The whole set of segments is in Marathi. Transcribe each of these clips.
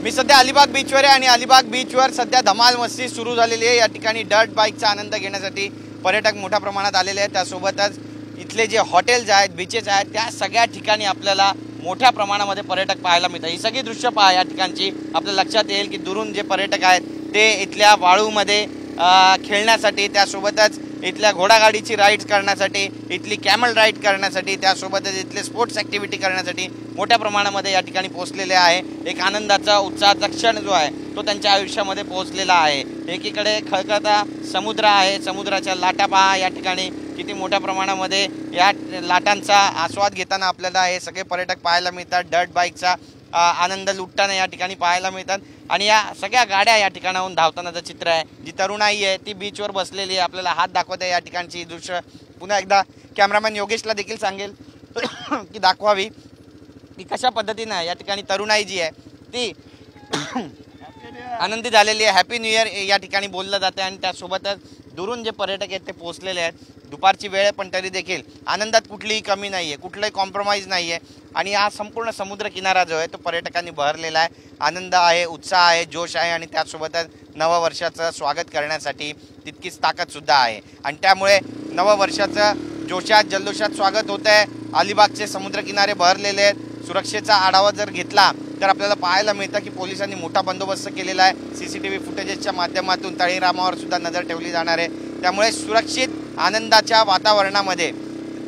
मी सध्या अलिबाग बीचवर आहे आणि अलिबाग बीचवर सध्या धमाल मस्ती सुरू झालेली आहे। या ठिकाणी डर्ट बाईकचा आनंद घेण्यासाठी पर्यटक मोठ्या प्रमाणात आलेले आहेत। त्यासोबतच इथले जे हॉटेल्स आहेत, बीचेस आहेत, त्या सगळ्या ठिकाणी आपल्याला मोठ्या प्रमाणामध्ये पर्यटक पाहायला मिळतात। ही सगळी दृश्य पहा या ठिकाणची आपल्या लक्षात येईल की दुरून जे पर्यटक आहेत ते इथल्या वाळूमध्ये खेळण्यासाठी, त्यासोबतच इथल्या घोडागाडीची राईड्स करण्यासाठी, इथली कॅमल राईड करण्यासाठी, त्यासोबतच इथले स्पोर्ट्स ॲक्टिव्हिटी करण्यासाठी मोठ्या प्रमाणामध्ये या ठिकाणी पोहोचलेले आहे। एक आनंदाचा उत्साहाचा क्षण जो आहे तो त्यांच्या आयुष्यामध्ये पोहोचलेला आहे। एकीकडे खळखळता समुद्र आहे, समुद्राच्या लाटा पहा या ठिकाणी किती मोठ्या प्रमाणामध्ये या लाटांचा आस्वाद घेताना आपल्याला हे सगळे पर्यटक पाहायला मिळतात। डर्ट बाईकचा आनंद लुटताना या ठिकाणी पाहायला मिळतात आणि या सगळ्या गाड्या या ठिकाणाहून धावतानाचं चित्र आहे। जी तरुणाई आहे ती बीचवर बसलेली आहे, आपल्याला हात दाखवत आहे। या ठिकाणची दृश्य पुन्हा एकदा कॅमेरामॅन योगेशला देखील सांगेल की दाखवावी की कशा पद्धतीने या ठिकाणी तरुणाई जी आहे ती आनंदी झालेली आहे। हॅपी न्यू इयर या ठिकाणी बोललं जातं आणि त्यासोबतच दुरून जे पर्यटक आहेत ते पोहोचलेले आहेत। दुपारची वेळ पण तरी देखील आनंदात कुठलीही कमी नाही आहे, कुठलंही कॉम्प्रोमाइज नाही आहे आणि हा संपूर्ण समुद्र किनारा जो आहे तो पर्यटकांनी बहरलेला आहे। आनंद आहे, उत्साह आहे, जोश आहे आणि त्यासोबतच नववर्षाचं स्वागत करण्यासाठी तितकीच ताकदसुद्धा आहे आणि त्यामुळे नववर्षाचं जोशात जल्लोषात स्वागत होतं आहे। अलिबागचे समुद्रकिनारे बहरलेले आहेत। सुरक्षेचा आढावा जर घेतला तर आपल्याला पाहायला मिळतं की पोलिसांनी मोठा बंदोबस्त केलेला आहे। CCTV फुटेजेसच्या माध्यमातून तळीरामावर सुद्धा नजर ठेवली जाणार आहे। त्यामुळे सुरक्षित आनंदाच्या वातावरणामध्ये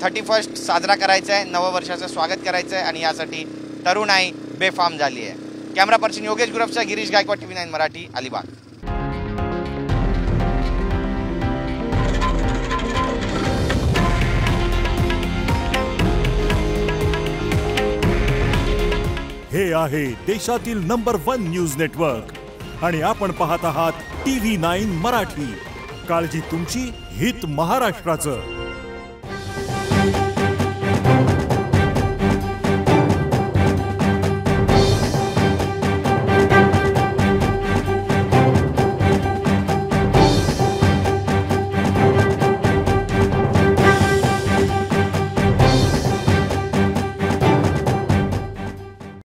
31st साजरा करायचा आहे, नववर्षाचं स्वागत करायचं आहे आणि यासाठी तरुणाई बेफाम झाली आहे। कॅमेरा पर्सन योगेश गुरवचा, गिरीश गायकवाड, TV9 मराठी, अलिबाग। हे आहे देशातील नंबर 1 न्यूज नेटवर्क आणि आपण पाहत आहात TV9 मराठी। काळजी तुमची, हित महाराष्ट्राचं।